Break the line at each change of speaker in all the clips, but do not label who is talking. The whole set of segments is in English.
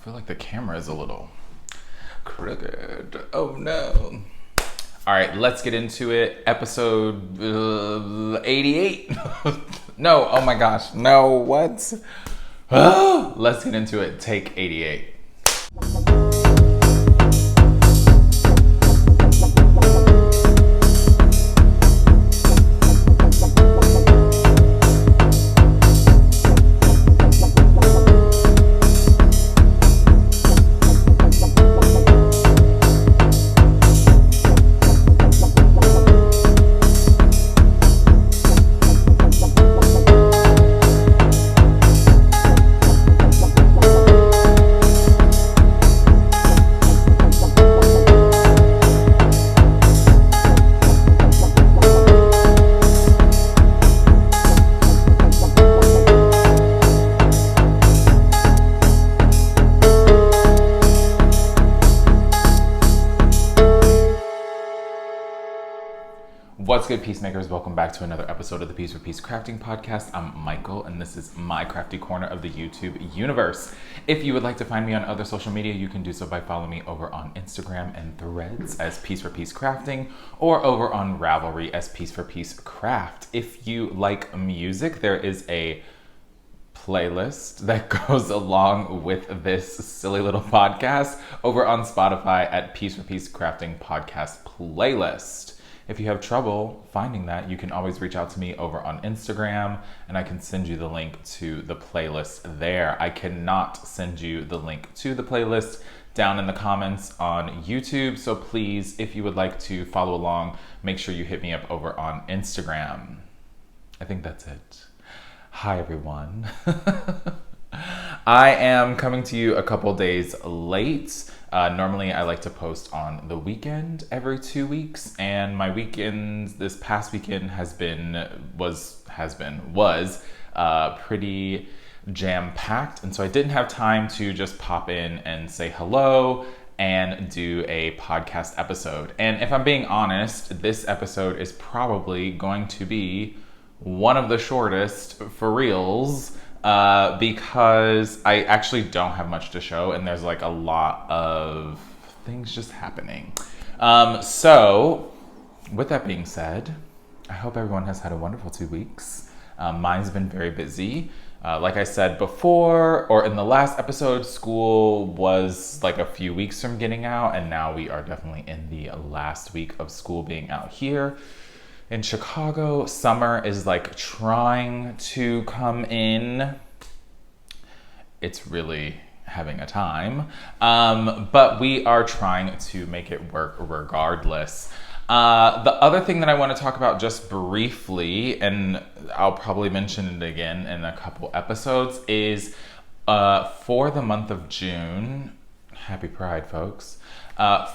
feel like the camera is a little crooked. Oh no. All right, let's get into it. Episode 88. No, oh my gosh. No, what? Let's get into it. Take 88. What's good, peacemakers? Welcome back to another episode of the Piece for Peace Crafting podcast. I'm Michael, and this is my crafty corner of the YouTube universe. If you would like to find me on other social media, you can do so by following me over on Instagram and Threads as Piece for Peace Crafting, or over on Ravelry as Piece for Peace Craft. If you like music, there is a playlist that goes along with this silly little podcast over on Spotify at Piece for Peace Crafting Podcast Playlist. If you have trouble finding that, you can always reach out to me over on Instagram and I can send you the link to the playlist there. I cannot send you the link to the playlist down in the comments on YouTube. So please, if you would like to follow along, make sure you hit me up over on Instagram. I think that's it. Hi, everyone. I am coming to you a couple days late. Normally I like to post on the weekend every 2 weeks, and my weekends this past weekend was pretty jam-packed, and so I didn't have time to just pop in and say hello and do a podcast episode. And if I'm being honest, this episode is probably going to be one of the shortest for reals, because I actually don't have much to show and there's like a lot of things just happening. So with that being said, I hope everyone has had a wonderful 2 weeks. Mine's been very busy. Like I said before, or in the last episode, school was like a few weeks from getting out, and now we are definitely in the last week of school being out here. In Chicago, summer is like trying to come in. It's really having a time, but we are trying to make it work regardless. The other thing that I want to talk about just briefly, and I'll probably mention it again in a couple episodes, is for the month of June, happy Pride, folks.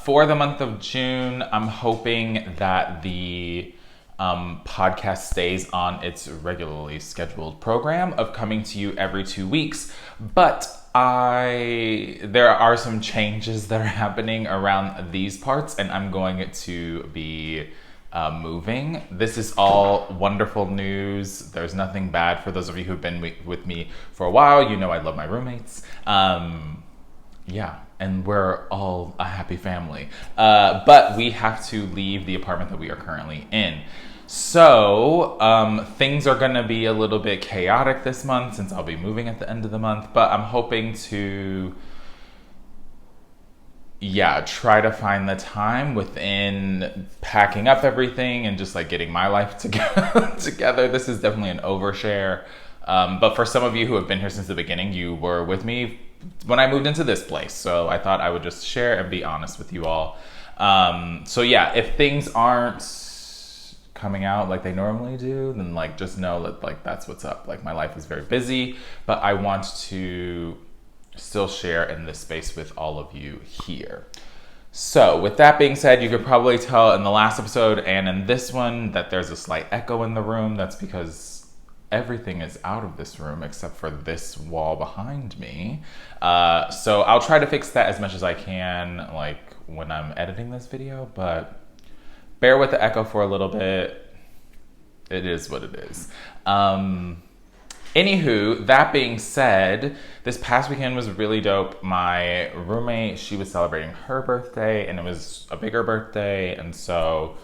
For the month of June, I'm hoping that the podcast stays on its regularly scheduled program of coming to you every 2 weeks, but there are some changes that are happening around these parts, and I'm going to be moving. This is all wonderful news. There's nothing bad. For those of you who've been with me for a while, you know I love my roommates. Yeah, and we're all a happy family. But we have to leave the apartment that we are currently in. So things are gonna be a little bit chaotic this month since I'll be moving at the end of the month, but I'm hoping to, try to find the time within packing up everything and just like getting my life together. This is definitely an overshare. But for some of you who have been here since the beginning, you were with me when I moved into this place. So I thought I would just share and be honest with you all. So yeah, if things aren't coming out like they normally do, then like just know that like that's what's up. Like my life is very busy, but I want to still share in this space with all of you here. So with that being said, you could probably tell in the last episode and in this one that there's a slight echo in the room. That's because everything is out of this room except for this wall behind me. So I'll try to fix that as much as I can, like when I'm editing this video, but bear with the echo for a little bit. It is what it is. Anywho, that being said, this past weekend was really dope. My roommate, she was celebrating her birthday, and it was a bigger birthday, and so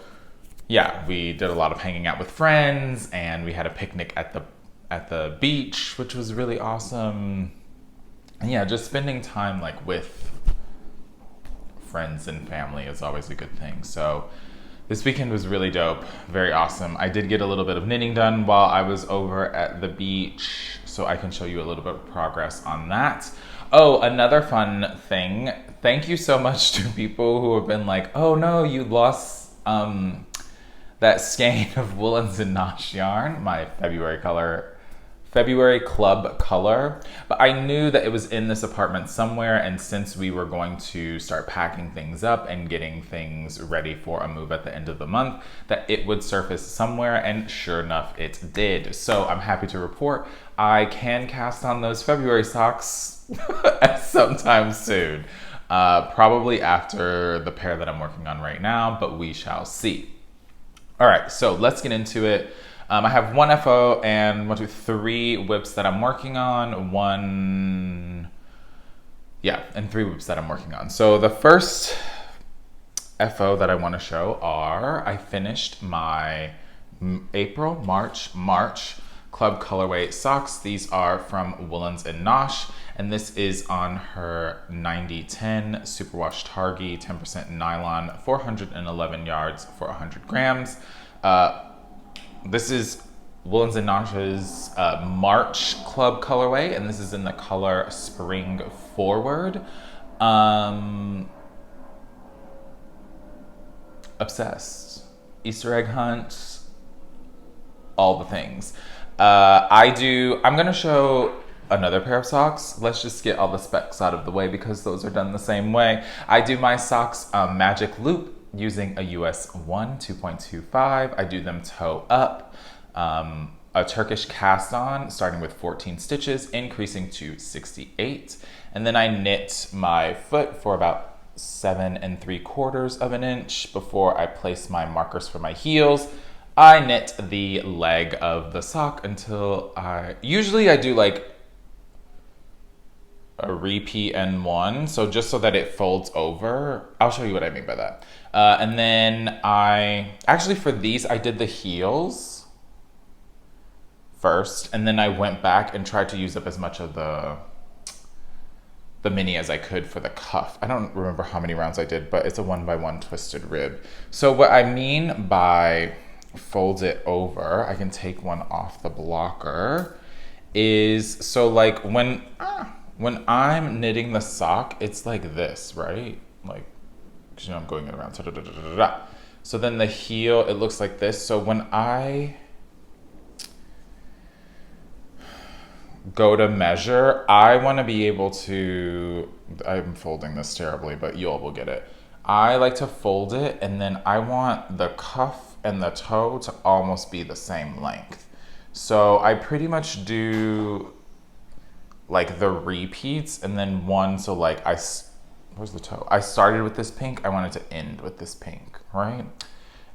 yeah, we did a lot of hanging out with friends, and we had a picnic at the beach, which was really awesome. And yeah, just spending time like with friends and family is always a good thing. So this weekend was really dope, very awesome. I did get a little bit of knitting done while I was over at the beach, so I can show you a little bit of progress on that. Oh, another fun thing. Thank you so much to people who have been like, oh no, you lost that skein of Woolens and Nosh yarn, my February club color, but I knew that it was in this apartment somewhere, and since we were going to start packing things up and getting things ready for a move at the end of the month, that it would surface somewhere, and sure enough, it did. So I'm happy to report I can cast on those February socks sometime soon. Probably after the pair that I'm working on right now, but we shall see. All right, so let's get into it. I have one FO and 3 whips that I'm working on. And 3 whips that I'm working on. So the first FO that I want to show are, I finished my March Club Colorway socks. These are from Woolens and Nosh, and this is on her 9010 Superwash Targhee 10% nylon, 411 yards for 100 grams. This is Woolens and Nosh's March Club colorway, and this is in the color Spring Forward. Obsessed. Easter egg hunt. All the things. I'm gonna show another pair of socks. Let's just get all the specs out of the way because those are done the same way. I do my socks magic loop using a US 1 2.25. I do them toe up, a Turkish cast on starting with 14 stitches, increasing to 68. And then I knit my foot for about 7 3/4 of an inch before I place my markers for my heels. I knit the leg of the sock until usually I do like a repeat N1, so just so that it folds over. I'll show you what I mean by that. And then for these, I did the heels first, and then I went back and tried to use up as much of the mini as I could for the cuff. I don't remember how many rounds I did, but it's a 1x1 twisted rib. So what I mean by fold it over, I can take one off the blocker, is so like when I'm knitting the sock, it's like this, right? Like, because I'm going around. So then the heel, it looks like this. So when I go to measure, I want to be able to, I'm folding this terribly, but you all will get it. I like to fold it, and then I want the cuff and the toe to almost be the same length. So I pretty much do like the repeats, and then one, so like where's the toe? I started with this pink, I wanted to end with this pink, right?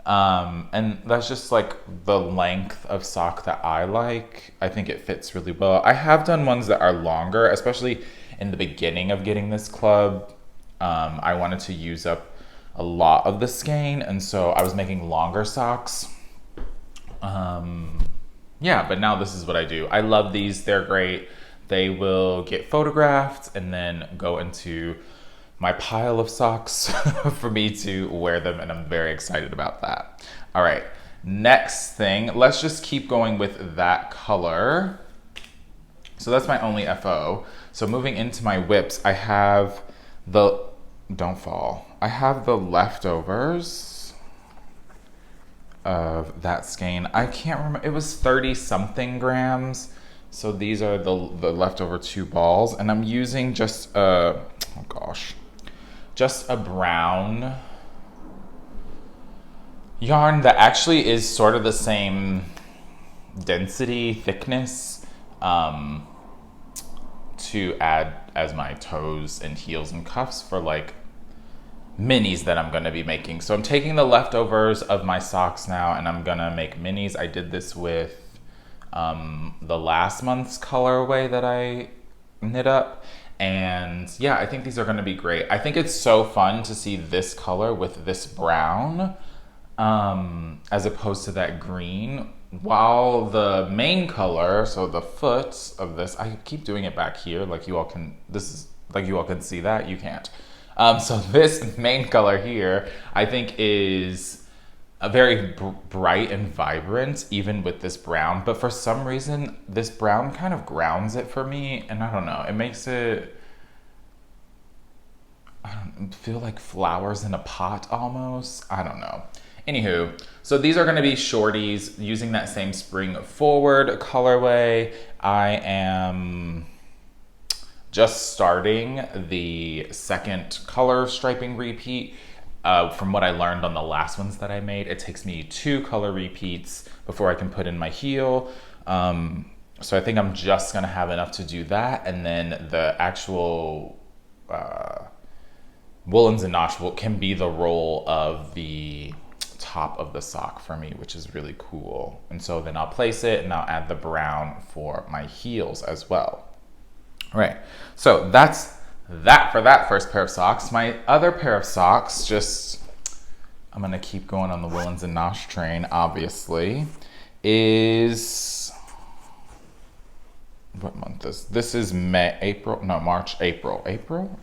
And that's just like the length of sock that I like. I think it fits really well. I have done ones that are longer, especially in the beginning of getting this club. I wanted to use up a lot of the skein, and so I was making longer socks. Yeah, but now this is what I do. I love these, they're great. They will get photographed and then go into my pile of socks for me to wear them, and I'm very excited about that. All right, next thing, let's just keep going with that color. So that's my only FO. So moving into my whips, I have don't fall. I have the leftovers of that skein. I can't remember, it was 30 something grams. So these are the leftover 2 balls, and I'm using just a brown yarn that actually is sort of the same density, thickness, to add as my toes and heels and cuffs for like minis that I'm gonna be making. So I'm taking the leftovers of my socks now, and I'm gonna make minis. I did this with the last month's colorway that I knit up. And yeah, I think these are going to be great. I think it's so fun to see this color with this brown, as opposed to that green. While the main color, so the foot of this, I keep doing it back here, like you all can, this is, like you all can see that, you can't. So this main color here, I think is a very bright and vibrant, even with this brown. But for some reason, this brown kind of grounds it for me, and I don't know, it makes it, I don't feel like flowers in a pot almost. I don't know. Anywho, so these are going to be shorties using that same spring forward colorway. I am just starting the second color striping repeat. From what I learned on the last ones that I made, it takes me 2 color repeats before I can put in my heel. So I think I'm just going to have enough to do that. And then the actual woolens and notch can be the roll of the top of the sock for me, which is really cool. And so then I'll place it and I'll add the brown for my heels as well. All right, so that's that for that first pair of socks. My other pair of socks, just, I'm gonna keep going on the woolens and notch train, obviously, is, what month is this? Is March, April.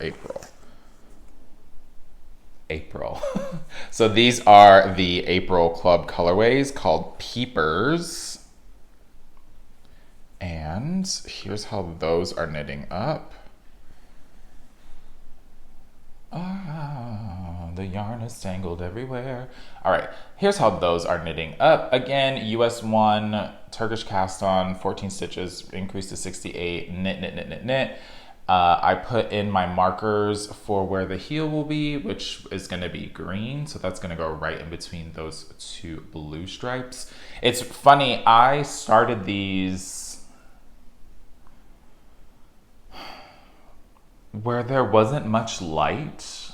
So these are the April Club colorways called Peepers. And here's how those are knitting up. Ah, the yarn is tangled everywhere. All right, here's how those are knitting up. Again, US 1, Turkish cast on, 14 stitches, increased to 68, knit, knit, knit, knit, knit. I put in my markers for where the heel will be, which is going to be green. So that's going to go right in between those 2 blue stripes. It's funny, I started these where there wasn't much light.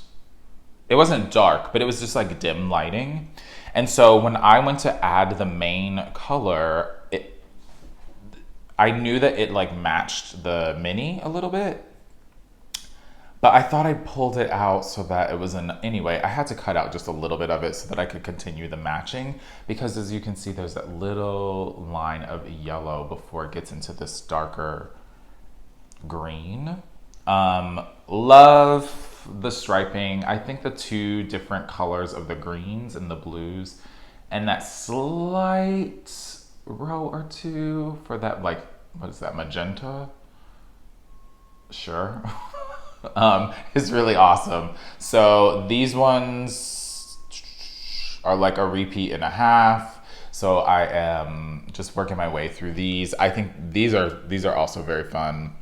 It wasn't dark, but it was just like dim lighting. And so when I went to add the main color, I knew that it like matched the mini a little bit, but I thought I pulled it out so that it was anyway, I had to cut out just a little bit of it so that I could continue the matching, because as you can see, there's that little line of yellow before it gets into this darker green. Love the striping. I think the 2 different colors of the greens and the blues and that slight row or 2 for that, like, what is that, magenta? Sure. Is really awesome. So these ones are like a repeat and a half. So I am just working my way through these. I think these are also very fun.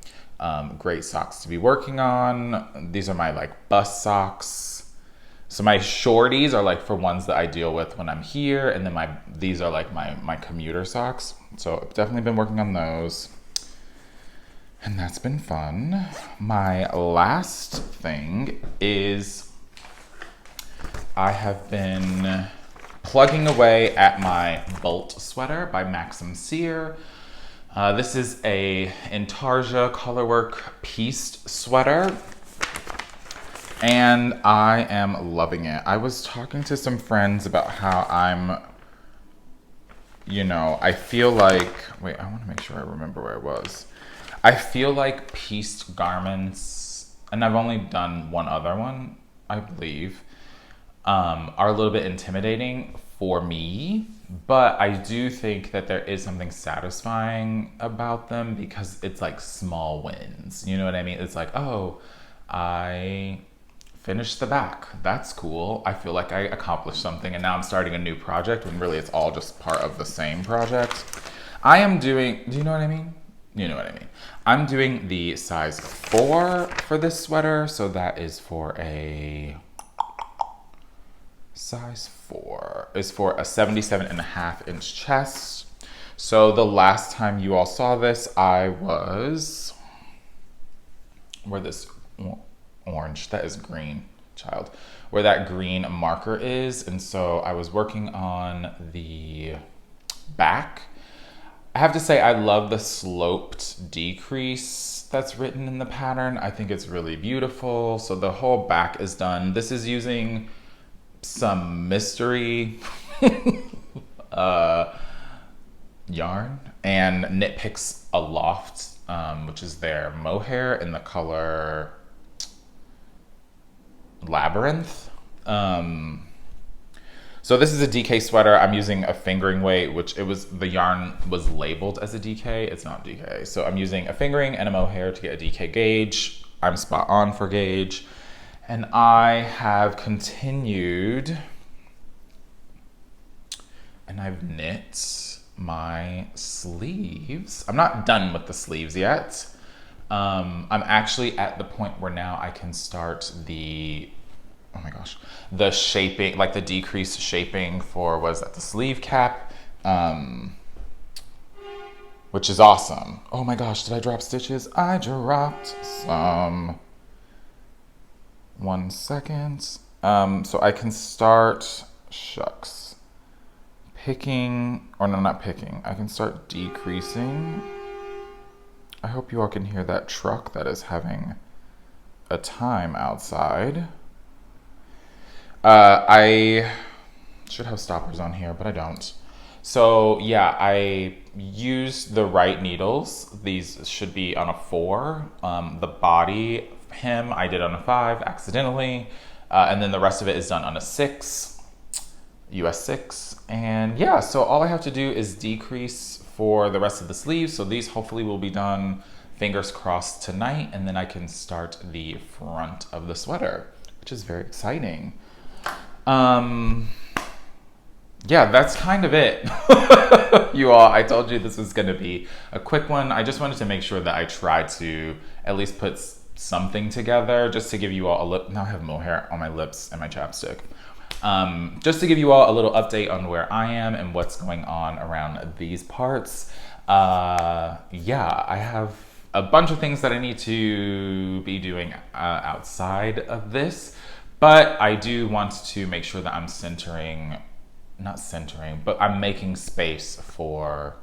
Great socks to be working on. These are my like bust socks. So my shorties are like for ones that I deal with when I'm here, and then these are like my commuter socks. So I've definitely been working on those, and that's been fun. My last thing is I have been plugging away at my Bolt sweater by Maxim Sear. This is a Intarsia colorwork pieced sweater, and I am loving it. I was talking to some friends about how I feel like, wait, I want to make sure I remember where I was. I feel like pieced garments, and I've only done one other one, I believe, are a little bit intimidating for me, but I do think that there is something satisfying about them because it's like small wins. You know what I mean? It's like, oh, I finished the back. That's cool. I feel like I accomplished something, and now I'm starting a new project when really it's all just part of the same project. I am doing, do you know what I mean? You know what I mean. I'm doing the size 4 for this sweater, so that is for a size 4 is for a 77.5-inch chest. So the last time you all saw this, I was, where this orange, that is green, child, where that green marker is. And so I was working on the back. I have to say I love the sloped decrease that's written in the pattern. I think it's really beautiful. So the whole back is done. This is using some mystery yarn and Knit Aloft, which is their mohair in the color Labyrinth. So this is a DK sweater. I'm using a fingering weight, which the yarn was labeled as a DK. It's not DK. So I'm using a fingering and a mohair to get a DK gauge. I'm spot on for gauge. And I have continued, and I've knit my sleeves. I'm not done with the sleeves yet. I'm actually at the point where now I can start the shaping, like the decreased shaping for, the sleeve cap, which is awesome. Oh my gosh, did I drop stitches? I dropped some. 1 second. So I can start, picking, or no, not picking. I can start decreasing. I hope you all can hear that truck that is having a time outside. I should have stoppers on here, but I don't. So yeah, I used the right needles. These should be on a 4. The body hem I did on a 5 accidentally. And then the rest of it is done on a 6, US 6. And yeah, so all I have to do is decrease for the rest of the sleeves. So these hopefully will be done, fingers crossed, tonight. And then I can start the front of the sweater, which is very exciting. Yeah, that's kind of it. You all, I told you this was going to be a quick one. I just wanted to make sure that I tried to at least put something together, just to give you all a look. Now I have mohair on my lips and my chapstick. Just to give you all a little update on where I am and what's going on around these parts. Yeah, I have a bunch of things that I need to be doing outside of this, but I do want to make sure that I'm I'm making space for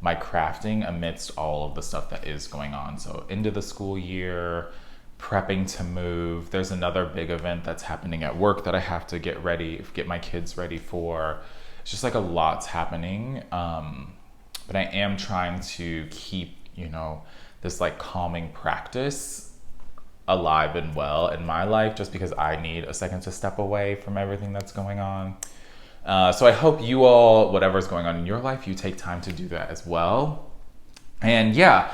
my crafting amidst all of the stuff that is going on. So into the school year, prepping to move. There's another big event that's happening at work that I have to get my kids ready for. It's just like a lot's happening. But I am trying to keep, this like calming practice alive and well in my life, just because I need a second to step away from everything that's going on. So I hope you all, whatever's going on in your life, you take time to do that as well. And yeah,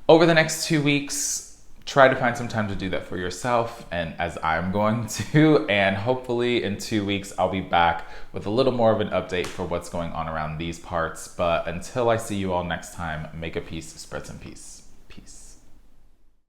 over the next 2 weeks, try to find some time to do that for yourself, and as I'm going to, and hopefully in 2 weeks, I'll be back with a little more of an update for what's going on around these parts. But until I see you all next time, make a piece, spread some peace. Peace.